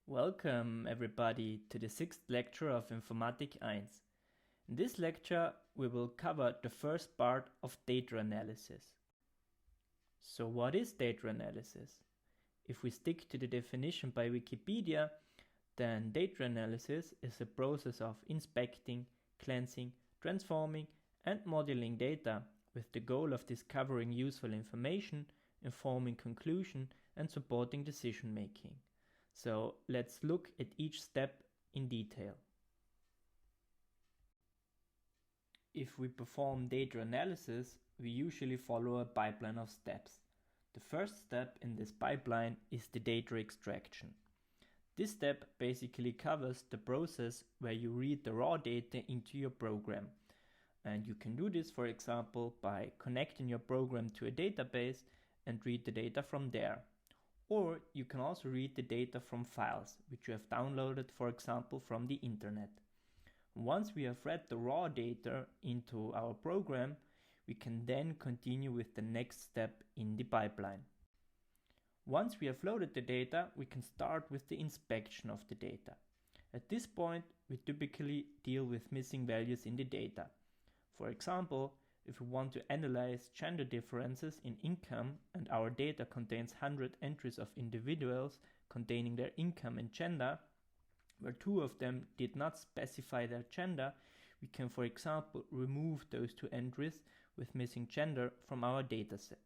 Welcome everybody to the 6th lecture of Informatik 1. In this lecture we will cover the first part of data analysis. So what is data analysis? If we stick to the definition by Wikipedia, then data analysis is a process of inspecting, cleansing, transforming and modeling data with the goal of discovering useful information, informing conclusion and supporting decision making. So let's look at each step in detail. If we perform data analysis, we usually follow a pipeline of steps. The first step in this pipeline is the data extraction. This step basically covers the process where you read the raw data into your program. And you can do this, for example, by connecting your program to a database and read the data from there. Or you can also read the data from files, which you have downloaded, for example, from the internet. Once we have read the raw data into our program, we can then continue with the next step in the pipeline. Once we have loaded the data, we can start with the inspection of the data. At this point, we typically deal with missing values in the data. For example, if we want to analyze gender differences in income and our data contains 100 entries of individuals containing their income and gender, where 2 of them did not specify their gender, we can, for example, remove those 2 entries with missing gender from our dataset.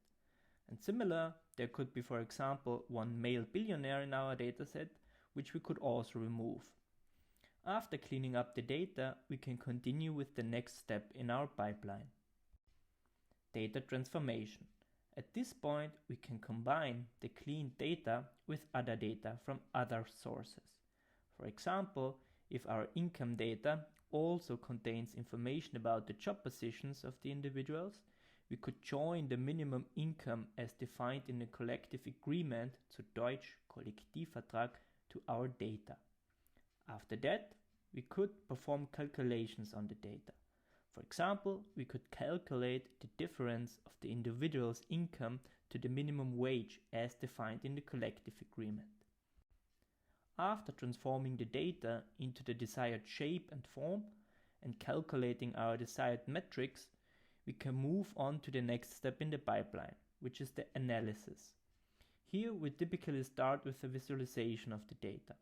And similar, there could be, for example, 1 male billionaire in our dataset, which we could also remove. After cleaning up the data, we can continue with the next step in our pipeline. Data transformation. At this point, we can combine the cleaned data with other data from other sources. For example, if our income data also contains information about the job positions of the individuals, we could join the minimum income as defined in the collective agreement, zu Deutsch Kollektivvertrag, to our data. After that, we could perform calculations on the data. For example, we could calculate the difference of the individual's income to the minimum wage as defined in the collective agreement. After transforming the data into the desired shape and form and calculating our desired metrics, we can move on to the next step in the pipeline, which is the analysis. Here we typically start with a visualization of the data.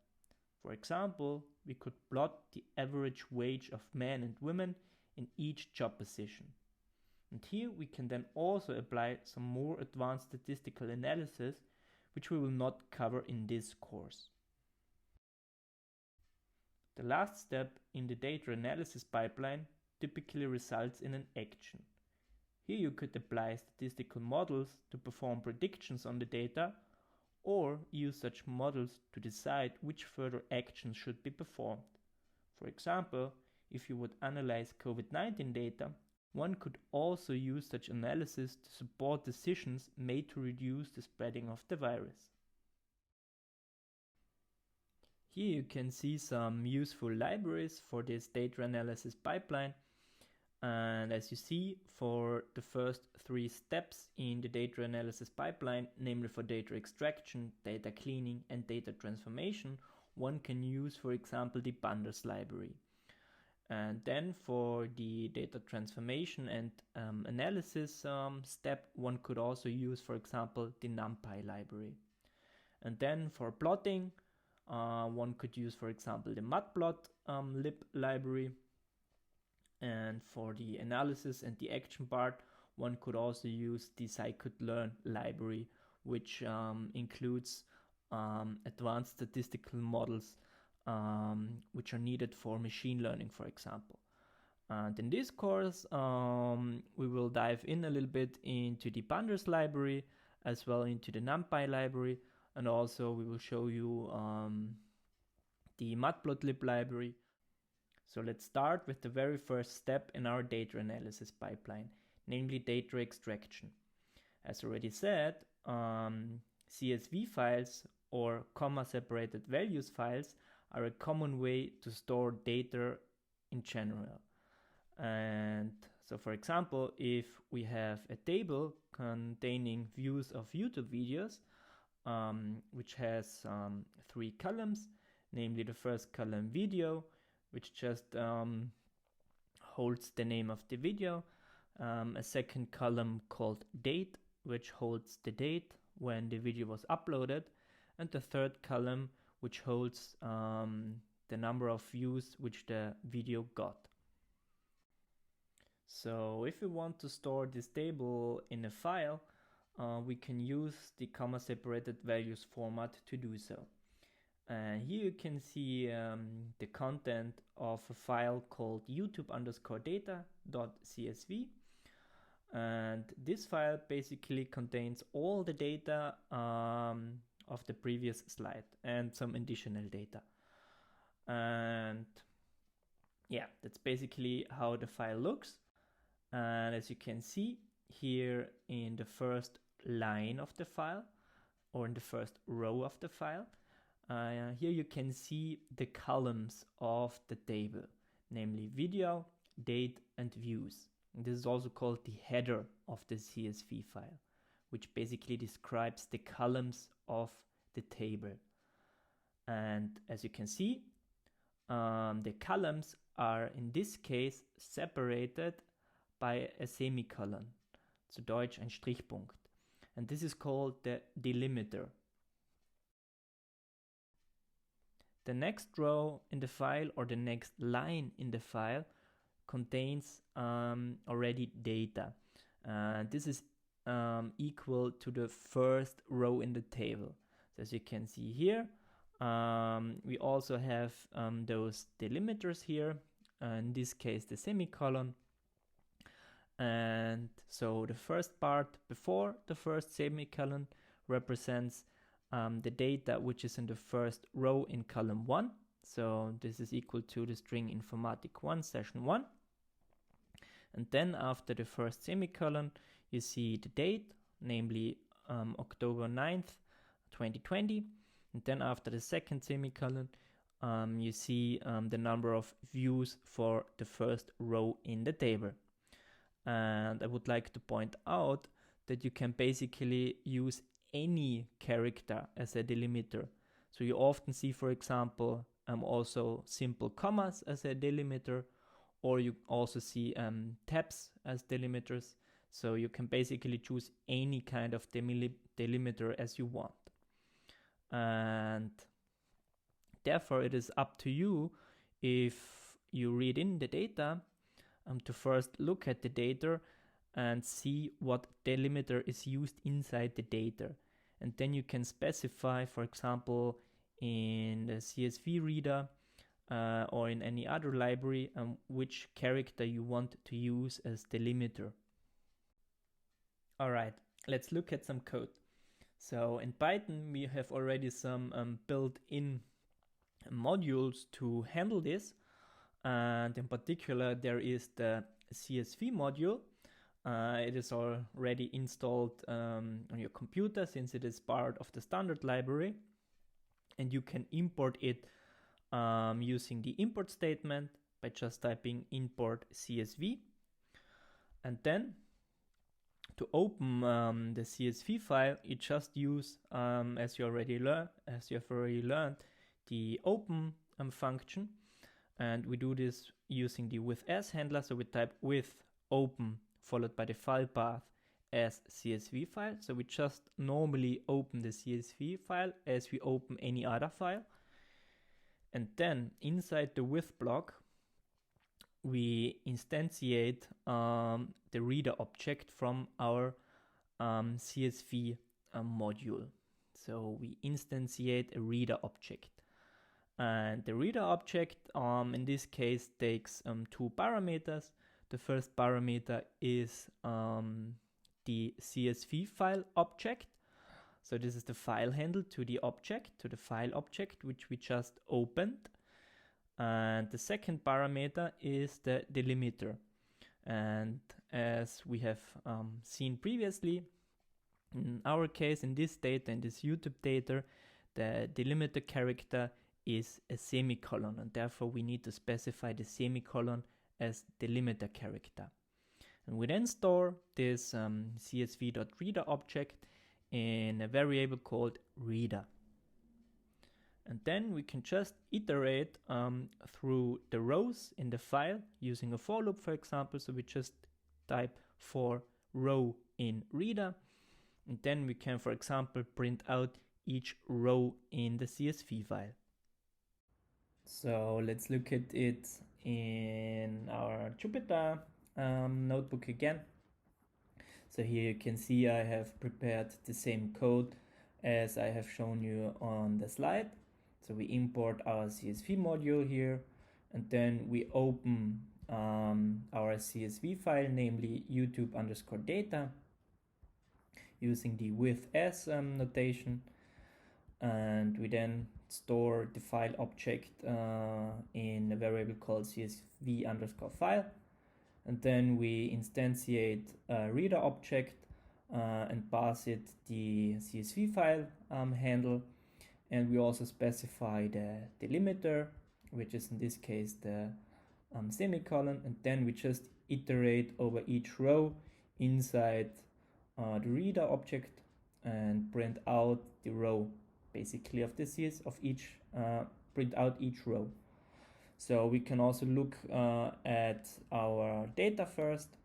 For example, we could plot the average wage of men and women in each job position. And here we can then also apply some more advanced statistical analysis, which we will not cover in this course. The last step in the data analysis pipeline typically results in an action. Here you could apply statistical models to perform predictions on the data, or use such models to decide which further actions should be performed. For example, if you would analyze COVID-19 data, one could also use such analysis to support decisions made to reduce the spreading of the virus. Here you can see some useful libraries for this data analysis pipeline. And as you see, for the first 3 steps in the data analysis pipeline, namely for data extraction, data cleaning and data transformation, one can use, for example, the Pandas Library. And then for the data transformation and analysis step, one could also use, for example, the NumPy library. And then for plotting, one could use, for example, the Matplotlib library. And for the analysis and the action part, one could also use the scikit-learn library, which includes advanced statistical models which are needed for machine learning, for example. And in this course, we will dive in a little bit into the Pandas library, as well into the NumPy library, and also we will show you the Matplotlib library. So let's start with the very first step in our data analysis pipeline, namely data extraction. As already said, CSV files or comma-separated values files are a common way to store data in general. And so, for example, if we have a table containing views of YouTube videos, which has 3 columns, namely the first column video, which just holds the name of the video, a second column called date, which holds the date when the video was uploaded, and the third column which holds the number of views which the video got. So if we want to store this table in a file, we can use the comma separated values format to do so. Here you can see the content of a file called youtube_data.csv, and this file basically contains all the data of the previous slide and some additional data. And yeah, that's basically how the file looks. And as you can see here in the first line of the file, or in the first row of the file, here you can see the columns of the table, namely video, date, and views. And this is also called the header of the CSV file, which basically describes the columns of the table. And as you can see, the columns are in this case separated by a semicolon, zu Deutsch ein Strichpunkt. And this is called the delimiter. The next row in the file, or the next line in the file, contains already data. This is equal to the first row in the table. So as you can see here, we also have those delimiters here, in this case the semicolon. And so the first part before the first semicolon represents the data which is in the first row in column 1. So this is equal to the string Informatik 1 session 1. And then after the first semicolon, you see the date, namely October 9th, 2020. And then after the second semicolon, you see the number of views for the first row in the table. And I would like to point out that you can basically use any character as a delimiter. So you often see, for example, also simple commas as a delimiter, or you also see tabs as delimiters. So you can basically choose any kind of delimiter as you want. And therefore it is up to you, if you read in the data, to first look at the data and see what delimiter is used inside the data. And then you can specify, for example, in the CSV reader or in any other library, which character you want to use as delimiter. Alright, let's look at some code. So in Python we have already some built-in modules to handle this. And in particular, there is the CSV module. It is already installed on your computer, since it is part of the standard library. And you can import it using the import statement by just typing import CSV. And then to open the CSV file, you just use, as you have already learned, the open function. And we do this using the with as handler. So we type with open followed by the file path as CSV file. So we just normally open the CSV file as we open any other file. And then inside the with block, we instantiate the reader object from our CSV module. So we instantiate a reader object. And the reader object in this case takes two parameters. The first parameter is the CSV file object. So this is the file handle to the object, to the file object, which we just opened. And the second parameter is the delimiter. And as we have seen previously, in our case, in this data, in this YouTube data, the delimiter character is a semicolon, and therefore we need to specify the semicolon as delimiter character. And we then store this csv.reader object in a variable called reader. And then we can just iterate through the rows in the file using a for loop, for example. So we just type for row in reader. And then we can, for example, print out each row in the CSV file. So let's look at it in our Jupyter notebook again. So here you can see I have prepared the same code as I have shown you on the slide. So we import our CSV module here, and then we open our CSV file, namely YouTube_data, using the with as notation, and we then store the file object in a variable called CSV_file, and then we instantiate a reader object and pass it the CSV file handle. And we also specify the delimiter, which is in this case the semicolon, and then we just iterate over each row inside the reader object and print out the row basically of this is of each print out each row. So we can also look at our data first.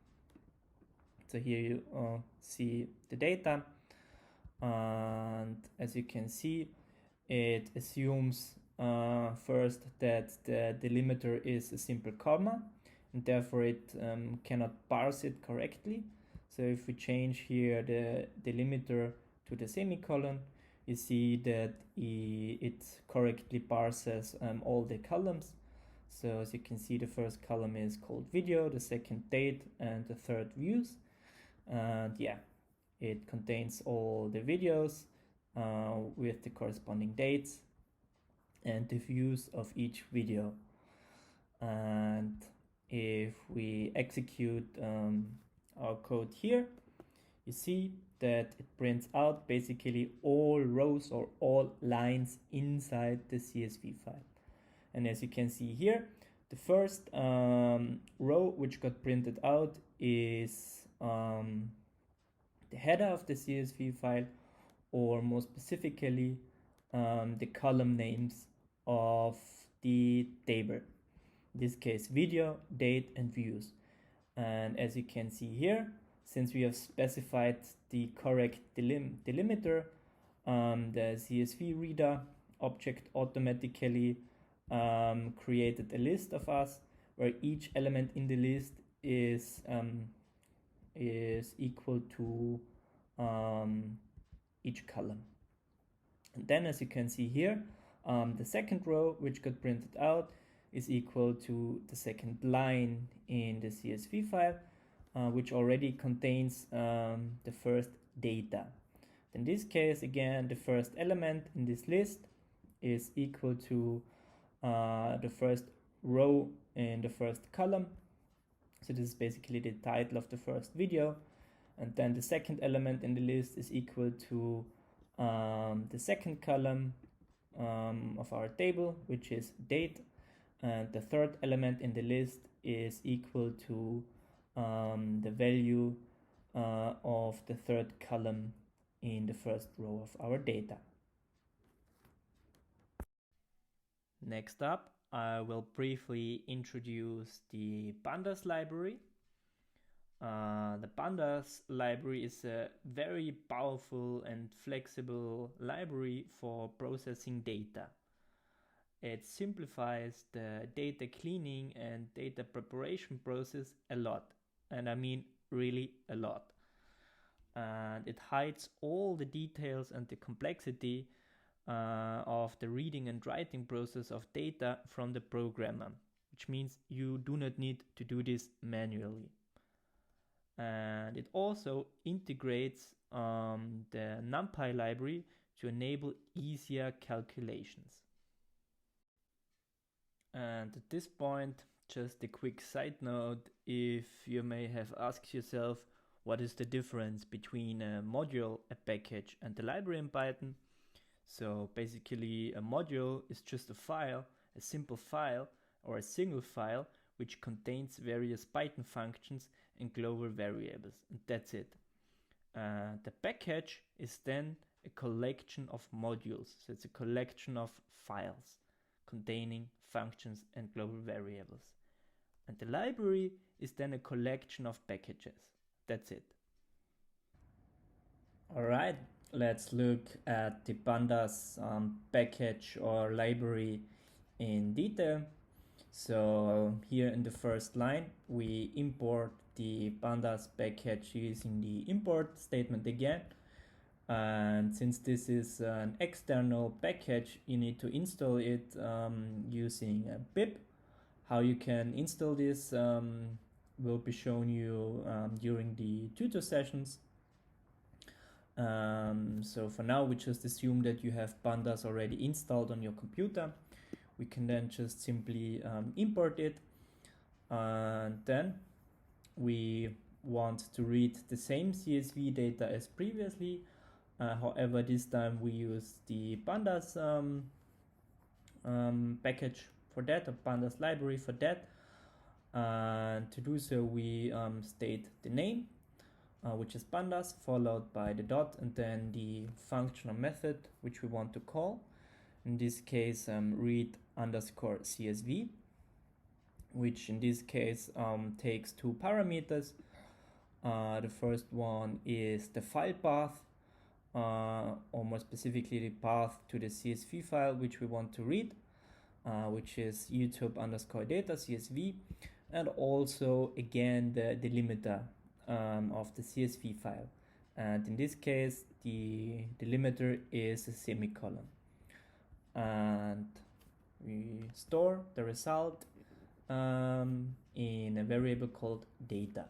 So here you see the data, and as you can see, it assumes first that the delimiter is a simple comma, and therefore it cannot parse it correctly. So if we change here the delimiter to the semicolon, you see that it correctly parses all the columns. So as you can see, the first column is called video, the second date, and the third views. And yeah, it contains all the videos with the corresponding dates and the views of each video. And if we execute our code here, you see that it prints out basically all rows or all lines inside the CSV file. And as you can see here, the first row which got printed out is the header of the CSV file, or more specifically the column names of the table. In this case, video, date, and views. And as you can see here, since we have specified the correct delimiter, the CSV reader object automatically created a list of us where each element in the list is equal to each column. And then, as you can see here, the second row which got printed out is equal to the second line in the CSV file, which already contains the first data. In this case, again, the first element in this list is equal to the first row in the first column. So this is basically the title of the first video. And then the second element in the list is equal to the second column of our table, which is date. And the third element in the list is equal to the value of the third column in the first row of our data. Next up, I will briefly introduce the Pandas library. The Pandas library is a very powerful and flexible library for processing data. It simplifies the data cleaning and data preparation process a lot, and I mean really a lot. And it hides all the details and the complexity of the reading and writing process of data from the programmer, which means you do not need to do this manually. And it also integrates the NumPy library to enable easier calculations. And at this point, just a quick side note, if you may have asked yourself what is the difference between a module, a package, and the library in Python. So basically a module is just a file, a simple file or a single file which contains various Python functions and global variables, and that's it. The package is then a collection of modules. So it's a collection of files containing functions and global variables. And the library is then a collection of packages. That's it. All right, let's look at the Pandas package or library in detail. So here in the first line, we import the Pandas package using the import statement again. And since this is an external package, you need to install it using a pip. How you can install this will be shown you during the tutor sessions. So for now, we just assume that you have Pandas already installed on your computer. We can then just simply import it, and then we want to read the same CSV data as previously. However, this time we use the Pandas package for that, or Pandas library for that. And to do so, we state the name, which is Pandas, followed by the dot, and then the function or method which we want to call. In this case, read underscore CSV, which in this case takes two parameters. The first one is the file path, or more specifically the path to the CSV file which we want to read, which is YouTube underscore data CSV, and also again the delimiter of the CSV file. And in this case, the delimiter is a semicolon. And we store the result in a variable called data.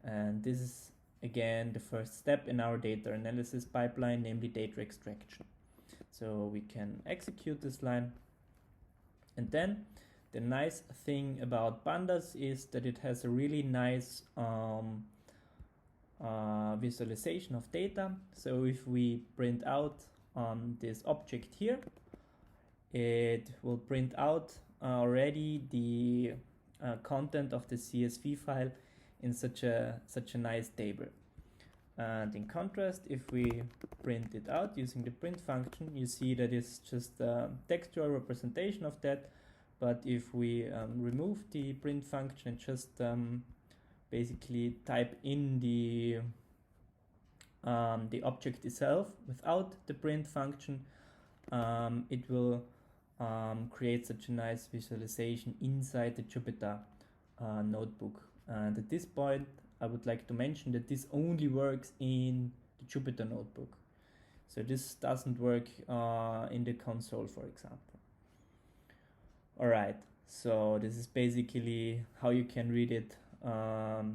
And this is again the first step in our data analysis pipeline, namely data extraction. So we can execute this line. And then the nice thing about Pandas is that it has a really nice visualization of data. So if we print out this object here, it will print out already the content of the CSV file in such a nice table. And in contrast, if we print it out using the print function, you see that it's just a textual representation of that. But if we remove the print function and just basically type in the object itself without the print function, it will create such a nice visualization inside the Jupyter notebook. And at this point, I would like to mention that this only works in the Jupyter notebook. So this doesn't work in the console, for example. All right, so this is basically how you can read it, or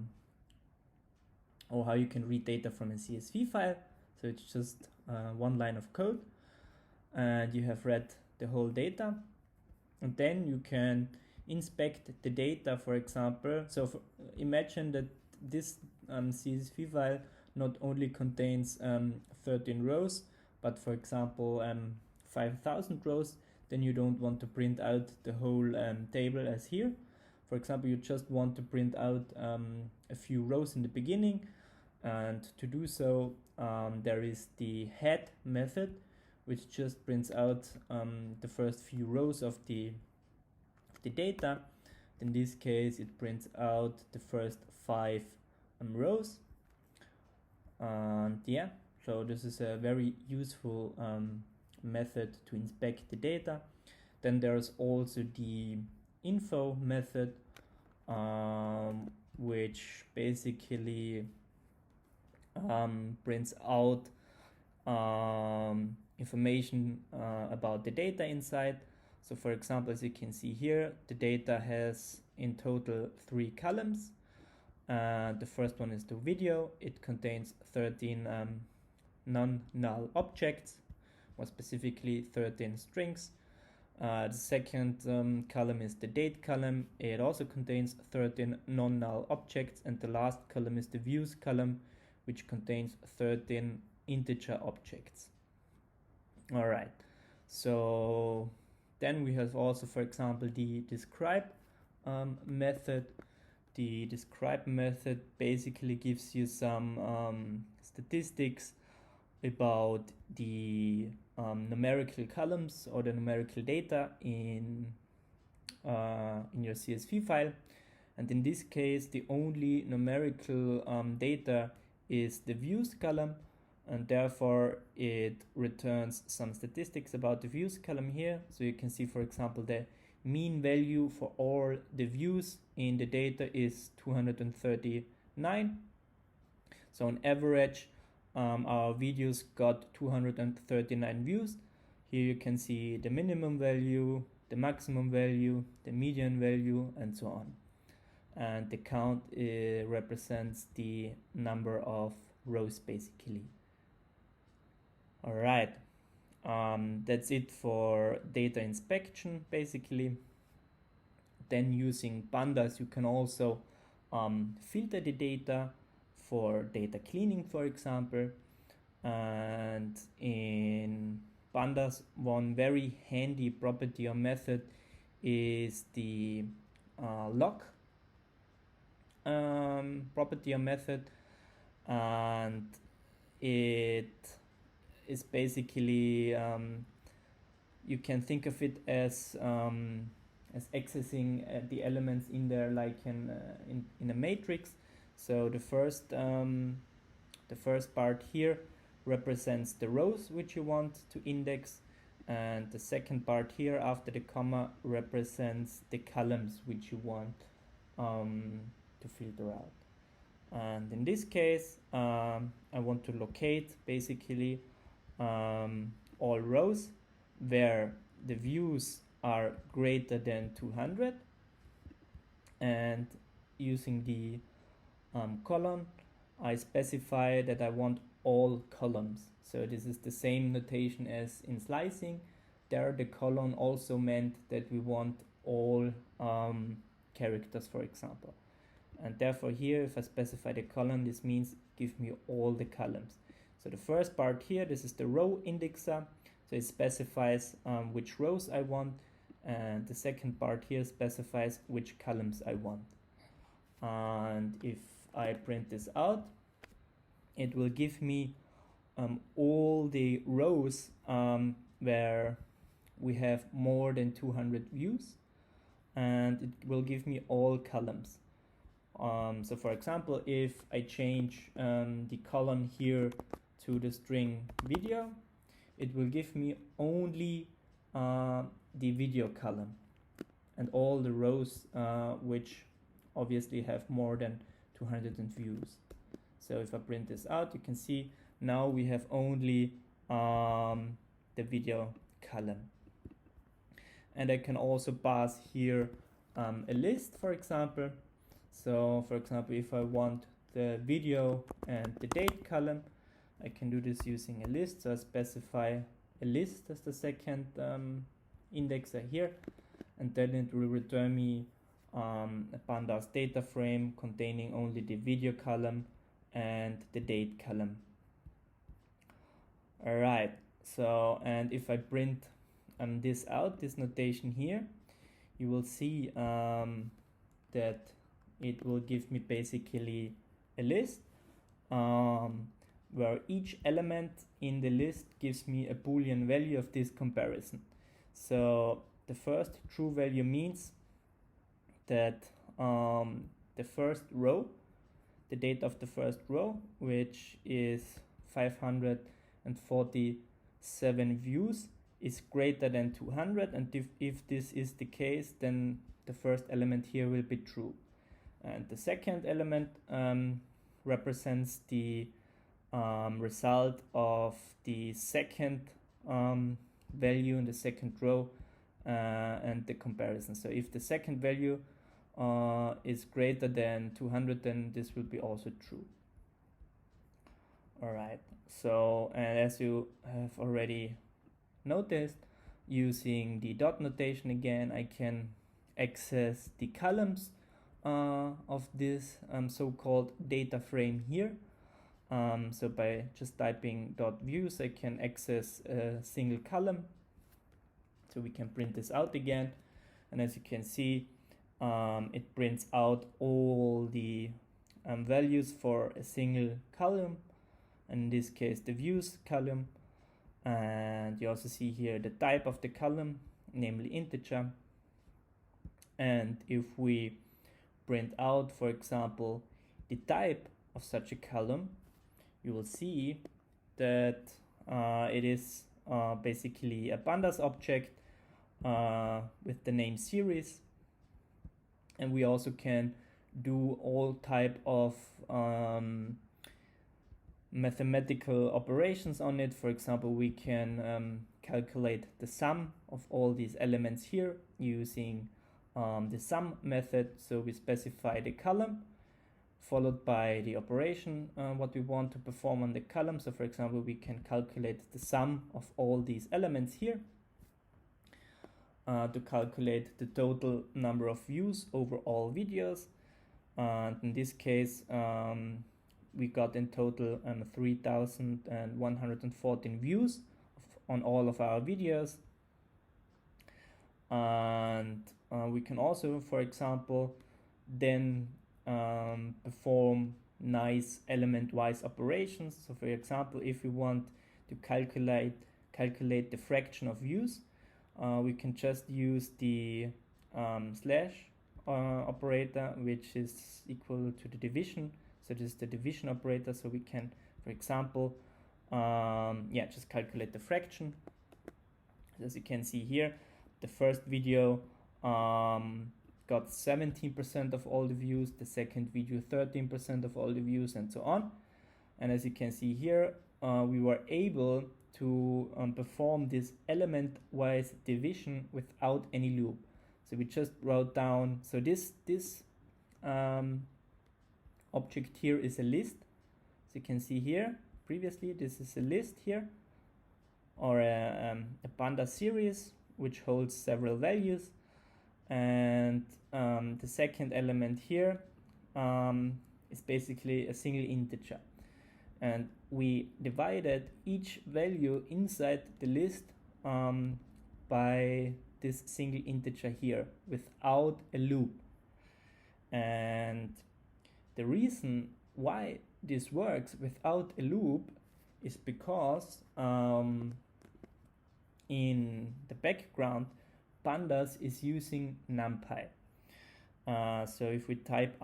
how you can read data from a CSV file. So it's just one line of code, and you have read the whole data. And then you can inspect the data, for example. So imagine that this CSV file not only contains 13 rows, but for example 5,000 rows. Then you don't want to print out the whole table as here. For example, you just want to print out a few rows in the beginning. And to do so, there is the head method, which just prints out the first few rows of the data. In this case, it prints out the first 5 rows. And yeah, so this is a very useful method to inspect the data. Then there's also the info method, which basically prints out information about the data inside. So for example, as you can see here, the data has in total 3 columns. The first one is the video. It contains 13 non-null objects, more specifically 13 strings. The second column is the date column. It also contains 13 non-null objects. And the last column is the views column, which contains 13 integer objects. All right, so then we have also, for example, the describe method. The describe method basically gives you some statistics about the numerical columns or the numerical data in your CSV file. And in this case, the only numerical data is the views column, and therefore it returns some statistics about the views column here. So you can see, for example, the mean value for all the views in the data is 239. So on average, our videos got 239 views. Here you can see the minimum value, the maximum value, the median value, and so on. And the count represents the number of rows basically. All right, that's it for data inspection basically. Then using Pandas, you can also filter the data for data cleaning, for example. And in Pandas, one very handy property or method is the log property or method, and it is basically you can think of it as accessing the elements in there like in a matrix. So the first part here represents the rows which you want to index, and the second part here after the comma represents the columns which you want to filter out. And in this case, I want to locate basically all rows where the views are greater than 200, and using the column, I specify that I want all columns. So this is the same notation as in slicing. There the column also meant that we want all characters, for example. And therefore here, if I specify the column, this means give me all the columns. So the first part here, this is the row indexer. So it specifies which rows I want. And the second part here specifies which columns I want. And if I print this out, it will give me all the rows where we have more than 200 views, and it will give me all columns. So for example, if I change the column here to the string video, it will give me only the video column and all the rows which obviously have more than 200 views. So if I print this out, you can see now we have only the video column. And I can also pass here a list, for example. So for example, if I want the video and the date column, I can do this using a list. So I specify a list as the second indexer here, and then it will return me a Pandas data frame containing only the video column and the date column. All right, so and if I print this out, this notation here, you will see that it will give me basically a list where each element in the list gives me a Boolean value of this comparison. So the first true value means that the first row, the date of the first row, which is 547 views, is greater than 200, and if this is the case, then the first element here will be true. And the second element represents the result of the second value in the second row and the comparison. So if the second value is greater than 200, then this will be also true. All right, so and as you have already noticed, using the dot notation again, I can access the columns of this so-called data frame here. So by just typing dot views, I can access a single column. So we can print this out again, and as you can see, it prints out all the values for a single column, and in this case the views column. And you also see here the type of the column, namely integer. And if we print out, for example, the type of such a column, you will see that it is basically a pandas object with the name series. And we also can do all type of mathematical operations on it. For example, we can calculate the sum of all these elements here using the sum method. So we specify the column followed by the operation what we want to perform on the column. So for example, we can calculate the sum of all these elements here to calculate the total number of views over all videos. And in this case, we got in total 3,114 views on all of our videos. And we can also, for example, then perform nice element-wise operations. So for example, if we want to calculate the fraction of views, we can just use the slash operator, which is equal to the division. So this is the division operator. So we can, for example, just calculate the fraction. As you can see here, the first video got 17% of all the views, the second video 13% of all the views, and so on. And as you can see here, we were able to perform this element-wise division without any loop. So we just wrote down, so this object here is a list. So you can see here, previously this is a list here, or a pandas series, which holds several values. And the second element here is basically a single integer. And we divided each value inside the list by this single integer here without a loop. And the reason why this works without a loop is because in the background, Pandas is using NumPy. So if we type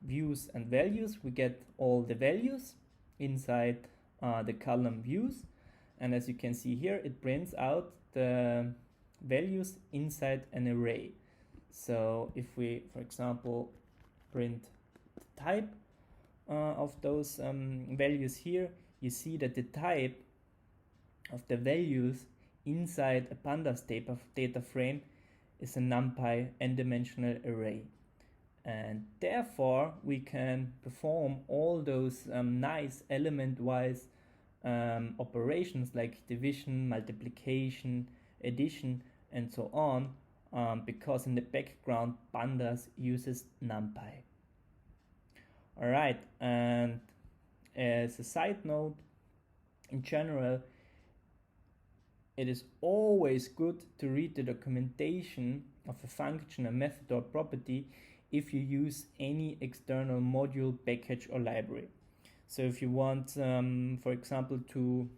views and values, we get all the values inside the column views. And as you can see here, it prints out the values inside an array. So if we, for example, print the type of those values here, you see that the type of the values inside a pandas data frame is a NumPy n-dimensional array. And therefore, we can perform all those nice element-wise operations like division, multiplication, addition, and so on, because in the background, Pandas uses NumPy. All right, and as a side note, in general, it is always good to read the documentation of a function, a method, or property if you use any external module, package, or library. So if you want, for example, to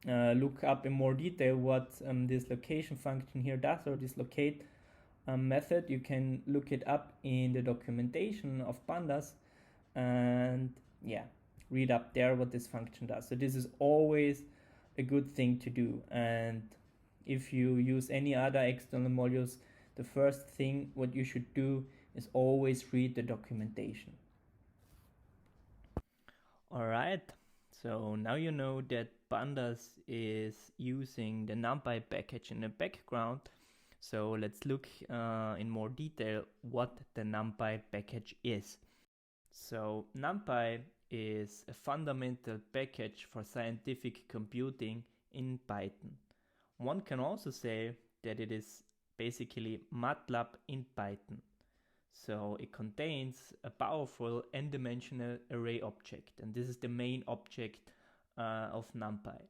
look up in more detail what this location function here does, or this locate method, you can look it up in the documentation of Pandas and read up there what this function does. So this is always a good thing to do. And if you use any other external modules, the first thing what you should do is always read the documentation. All right, so now you know that Pandas is using the NumPy package in the background. So let's look in more detail what the NumPy package is. So NumPy is a fundamental package for scientific computing in Python. One can also say that it is basically MATLAB in Python. So it contains a powerful n-dimensional array object, and this is the main object of NumPy.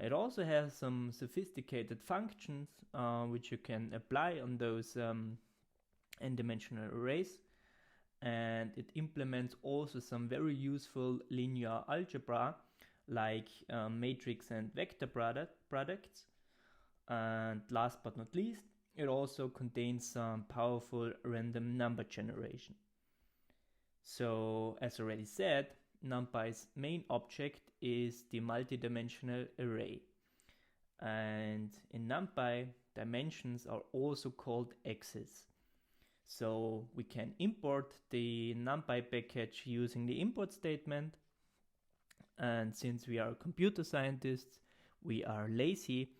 It also has some sophisticated functions which you can apply on those n-dimensional arrays. and it implements also some very useful linear algebra like matrix and vector products. And last but not least, it also contains some powerful random number generation. So as already said, NumPy's main object is the multidimensional array. And in NumPy, dimensions are also called axes. So we can import the NumPy package using the import statement. And since we are computer scientists, we are lazy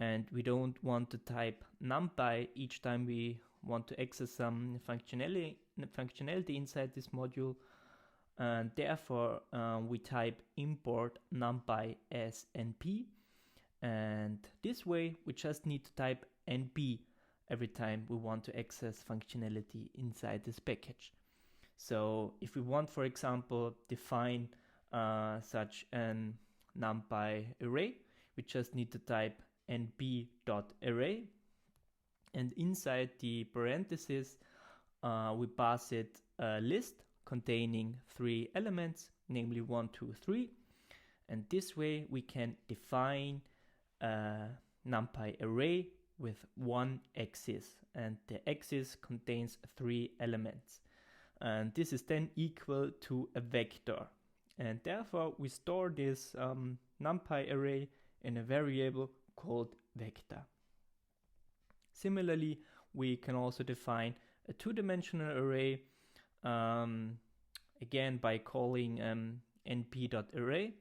and we don't want to type NumPy each time we want to access some functionality inside this module. And therefore, we type import NumPy as np. And this way, we just need to type np every time we want to access functionality inside this package. So if we want, for example, define such an NumPy array, we just need to type np.array, and inside the parentheses we pass it a list containing 3 elements, namely 1, 2, 3, and this way we can define a NumPy array with one axis, and the axis contains 3 elements, and this is then equal to a vector, and therefore we store this NumPy array in a variable called vector. Similarly, we can also define a 2-dimensional array, again by calling np.array,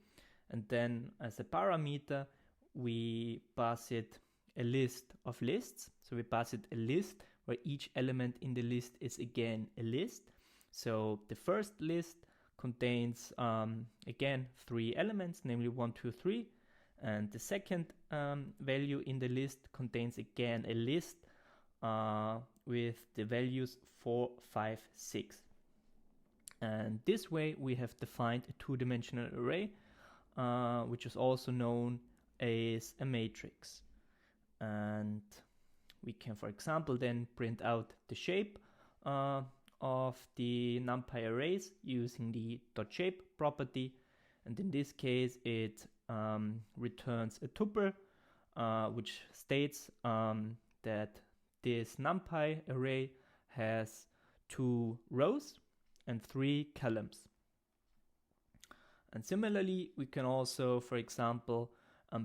and then as a parameter we pass it a list of lists. So we pass it a list where each element in the list is again a list. So the first list contains again 3 elements, namely 1, 2, 3, and the second value in the list contains again a list with the values 4, 5, 6. And this way we have defined a 2-dimensional array, which is also known as a matrix. And we can, for example, then print out the shape of the NumPy arrays using the .shape property. And in this case, it returns a tuple, which states that this NumPy array has 2 rows and 3 columns. And similarly, we can also, for example,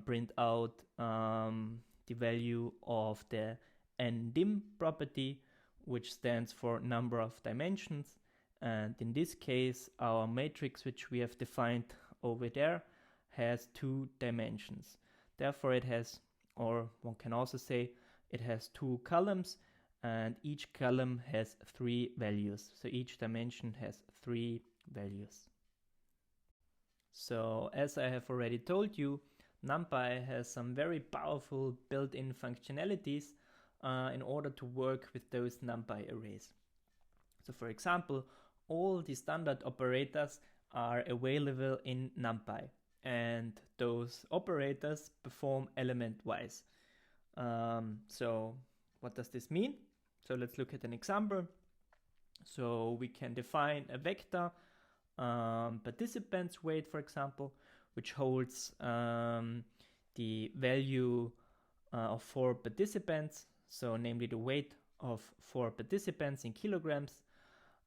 print out the value of the ndim property, which stands for number of dimensions. And in this case, our matrix, which we have defined over there, has 2 dimensions. Therefore, it has, or one can also say, it has 2 columns, and each column has 3 values. So each dimension has 3 values. So as I have already told you, NumPy has some very powerful built-in functionalities in order to work with those NumPy arrays. So for example, all the standard operators are available in NumPy, and those operators perform element-wise. So what does this mean? So let's look at an example. So we can define a vector participants weight, for example, which holds the value of 4 participants, so namely the weight of 4 participants in kilograms.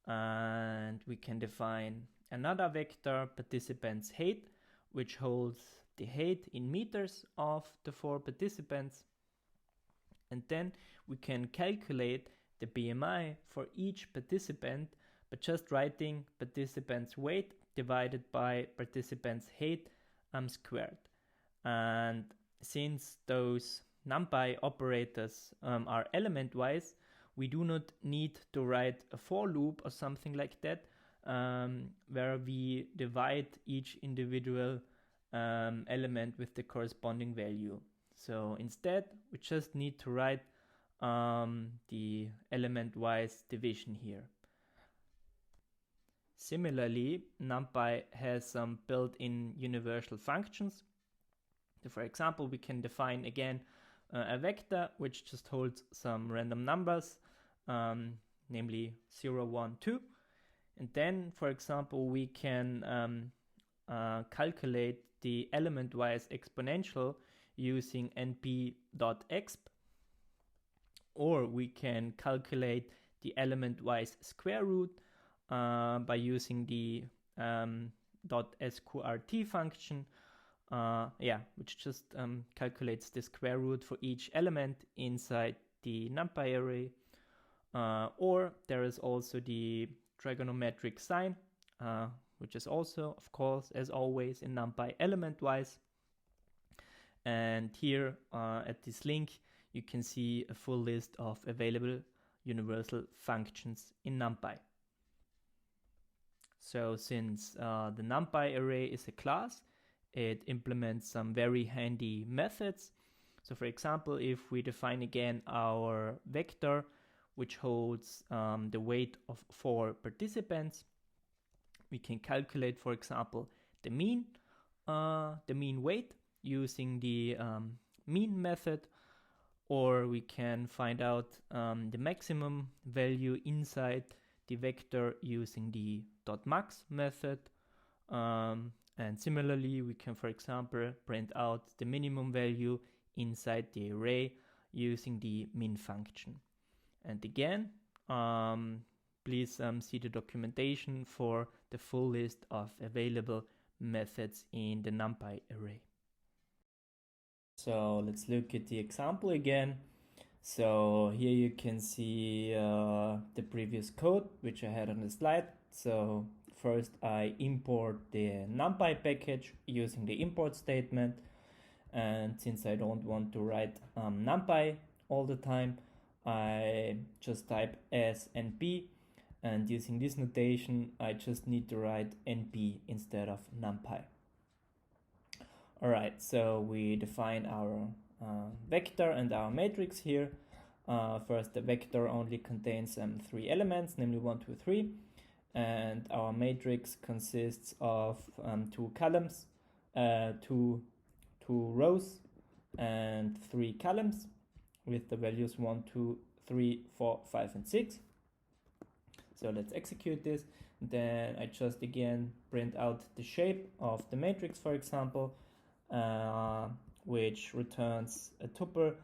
And we can define another vector, participants height, which holds the height in meters of the 4 participants. And then we can calculate the BMI for each participant by just writing participants weight divided by participants height squared. And since those NumPy operators are element-wise, we do not need to write a for loop or something like that, where we divide each individual element with the corresponding value. So instead, we just need to write the element-wise division here. Similarly, NumPy has some built-in universal functions. So for example, we can define again a vector which just holds some random numbers, namely 0, 1, 2. And then, for example, we can calculate the element-wise exponential using np.exp, or we can calculate the element-wise square root by using the .sqrt function, which just calculates the square root for each element inside the NumPy array. Or there is also the trigonometric sine, which is also, of course, as always, in NumPy element-wise. And here at this link, you can see a full list of available universal functions in NumPy. So since the NumPy array is a class, it implements some very handy methods. So for example, if we define again our vector, which holds the weight of 4 participants, we can calculate, for example, the mean weight using the mean method, or we can find out the maximum value inside the vector using the .max method. And similarly, we can, for example, print out the minimum value inside the array using the min function. And again, please see the documentation for the full list of available methods in the NumPy array. So let's look at the example again. So here you can see the previous code which I had on the slide. So first I import the NumPy package using the import statement, and since I don't want to write NumPy all the time, I just type as np, and using this notation I just need to write np instead of NumPy. Alright, so we define our vector and our matrix here. First, the vector only contains 3 elements, namely 1, 2, 3, and our matrix consists of 2 columns, 2 rows and 3 columns with the values 1, 2, 3, 4, 5 and 6. So let's execute this. Then I just again print out the shape of the matrix, for example, which returns a tuple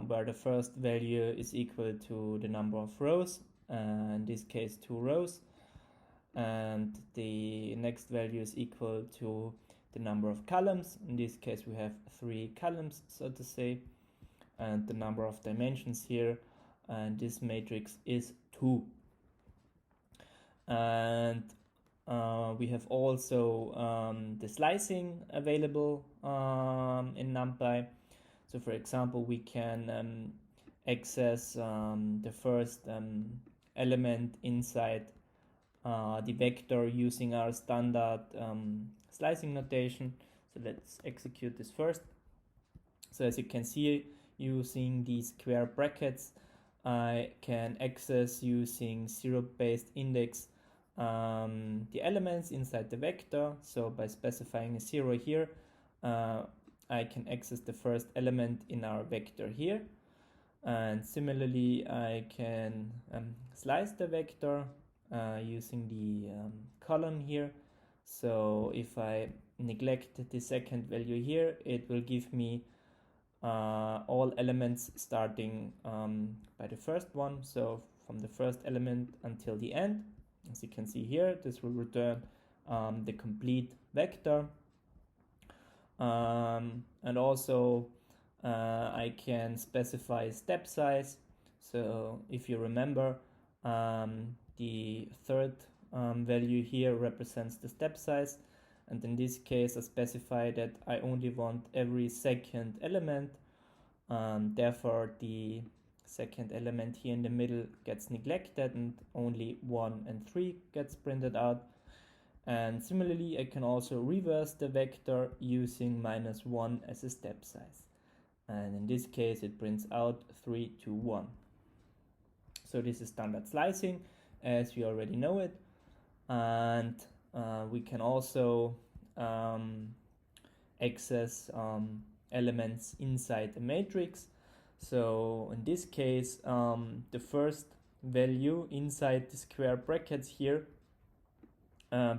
where the first value is equal to the number of rows, in this case 2 rows, and the next value is equal to the number of columns. In this case we have 3 columns, so to say, and the number of dimensions here, and this matrix is 2. And we have also the slicing available in NumPy. So for example, we can access the first element inside the vector using our standard slicing notation. So let's execute this first. So as you can see, using these square brackets, I can access using zero-based index the elements inside the vector. So by specifying a 0 here, I can access the first element in our vector here. And similarly, I can slice the vector using the column here. So if I neglect the second value here, it will give me all elements starting by the first one. So from the first element until the end. As you can see here, this will return the complete vector. And also I can specify step size. So if you remember, the third value here represents the step size, and in this case I specify that I only want every second element. Therefore the second element here in the middle gets neglected and only 1 and 3 gets printed out. And similarly, I can also reverse the vector using -1 as a step size. And in this case, it prints out 3, 2, 1. So this is standard slicing, as we already know it. And we can also access elements inside a matrix. So in this case, the first value inside the square brackets here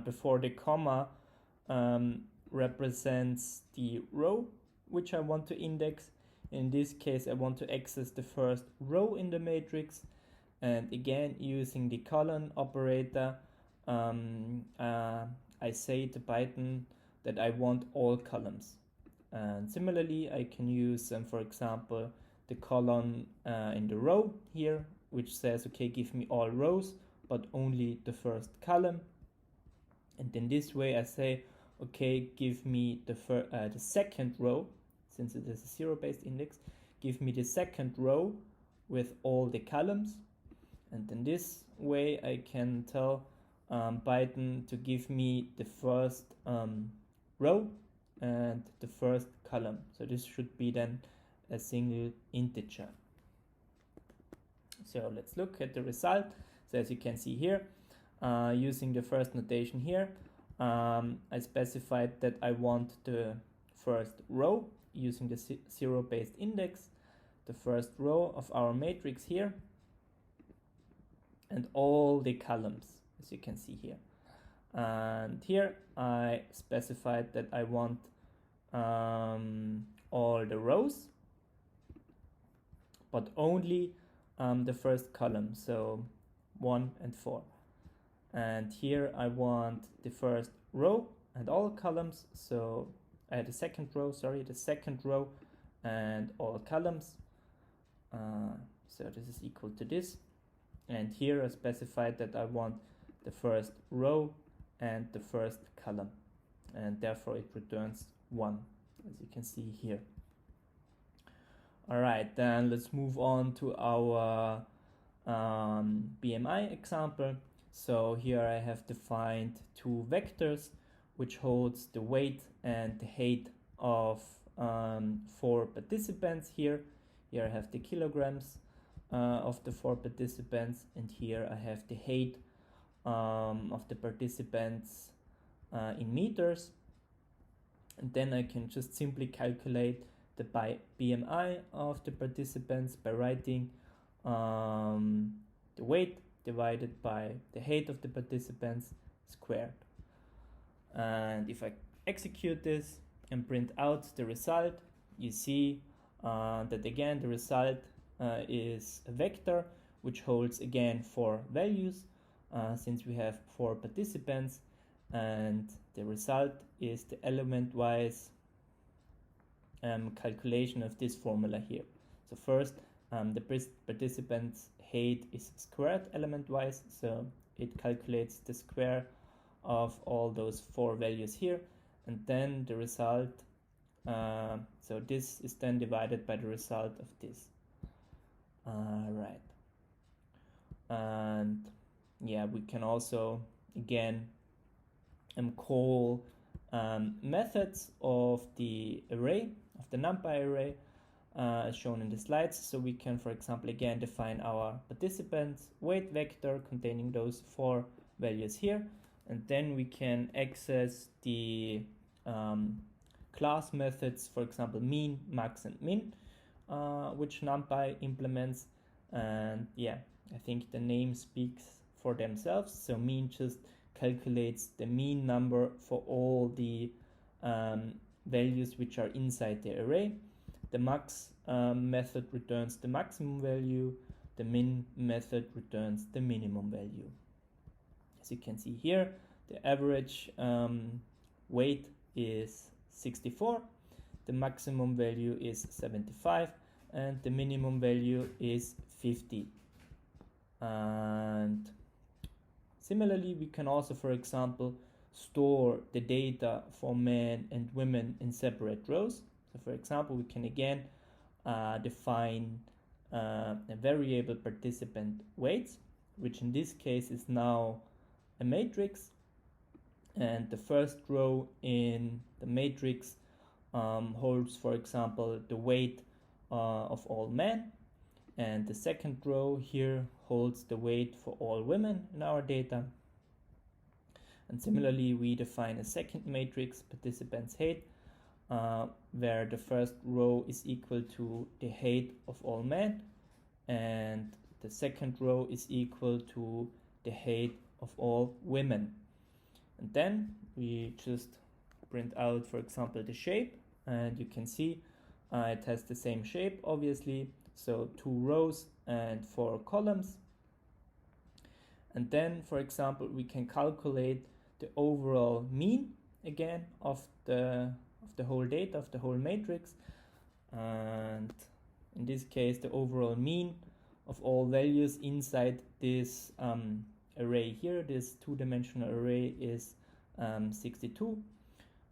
before the comma represents the row which I want to index. In this case, I want to access the first row in the matrix, and again, using the colon operator, I say to Python that I want all columns. And similarly, I can use, for example, the colon in the row here, which says, okay, give me all rows, but only the first column. And in this way, I say, okay, give me the second row, since it is a zero-based index, give me the second row with all the columns. And in this way, I can tell Python to give me the first row and the first column. So this should be then a single integer. So let's look at the result. So as you can see here, using the first notation here, I specified that I want the first row using the zero-based index, the first row of our matrix here, and all the columns, as you can see here. And here I specified that I want all the rows, but only the first column, so 1 and 4. And here I want the first row and all columns, so I had the second row and all columns. So this is equal to this. And here I specified that I want the first row and the first column, and therefore it returns 1, as you can see here. Alright, then let's move on to our BMI example. So here I have defined two vectors which holds the weight and the height of 4 participants here. Here I have the kilograms of the 4 participants, and here I have the height of the participants in meters. And then I can just simply calculate the BMI of the participants by writing the weight divided by the height of the participants squared. And if I execute this and print out the result, you see that again the result is a vector which holds again 4 values since we have 4 participants, and the result is the element-wise calculation of this formula here. So first, the participant's height is squared element-wise, so it calculates the square of all those 4 values here, and then the result, so this is then divided by the result of this. Right. And yeah, we can also again call methods of the array, of the NumPy array, as shown in the slides. So we can, for example, again define our participants weight vector containing those 4 values here, and then we can access the class methods, for example mean, max and min, which NumPy implements. And yeah, I think the name speaks for themselves. So mean just calculates the mean number for all the values which are inside the array. The max method returns the maximum value. The min method returns the minimum value. As you can see here, the average weight is 64, the maximum value is 75, and the minimum value is 50. And similarly, we can also, for example, store the data for men and women in separate rows. So for example, we can again define a variable participant weights, which in this case is now a matrix, and the first row in the matrix holds, for example, the weight of all men, and the second row here holds the weight for all women in our data. And similarly, we define a second matrix, participants height, where the first row is equal to the height of all men, and the second row is equal to the height of all women. And then we just print out, for example, the shape, and you can see it has the same shape, obviously. So 2 rows and 4 columns. And then, for example, we can calculate the overall mean again of the whole data, of the whole matrix. And in this case, the overall mean of all values inside this array here, this 2-dimensional array, is 62.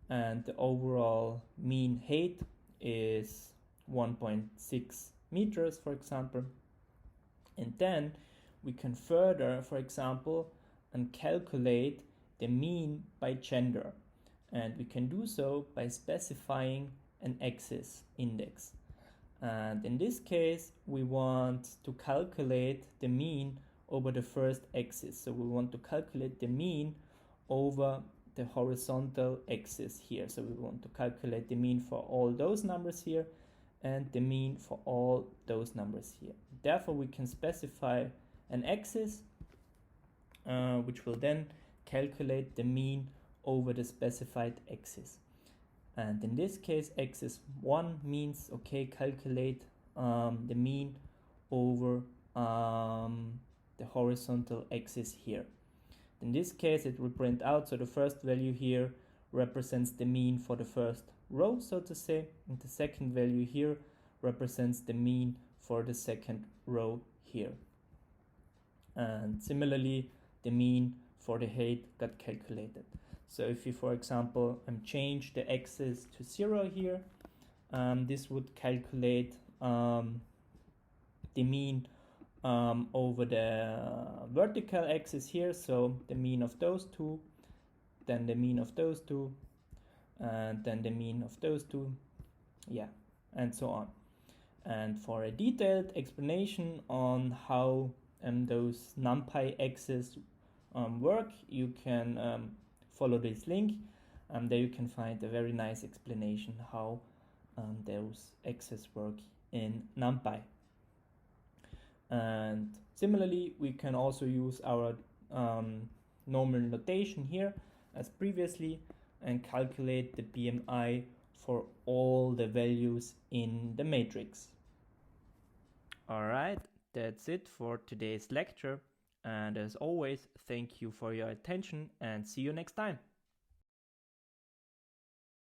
And the overall mean height is 1.6 meters, for example. And then we can further, for example, and calculate the mean by gender. And we can do so by specifying an axis index. And in this case, we want to calculate the mean over the first axis. So we want to calculate the mean over the horizontal axis here. So we want to calculate the mean for all those numbers here and the mean for all those numbers here. Therefore, we can specify an axis which will then calculate the mean over the specified axis. And in this case, axis 1 means, okay, calculate the mean over the horizontal axis here. In this case, it will print out, so the first value here represents the mean for the first row, so to say, and the second value here represents the mean for the second row here. And similarly, the mean for the height got calculated. So if you, for example, change the axis to 0 here, this would calculate the mean over the vertical axis here, so the mean of those two, then the mean of those two, and then the mean of those two, yeah, and so on. And for a detailed explanation on how those NumPy axes work, you can follow this link. There you can find a very nice explanation how those axes work in NumPy. And similarly, we can also use our normal notation here as previously and calculate the BMI for all the values in the matrix. Alright, that's it for today's lecture. And as always, thank you for your attention and see you next time.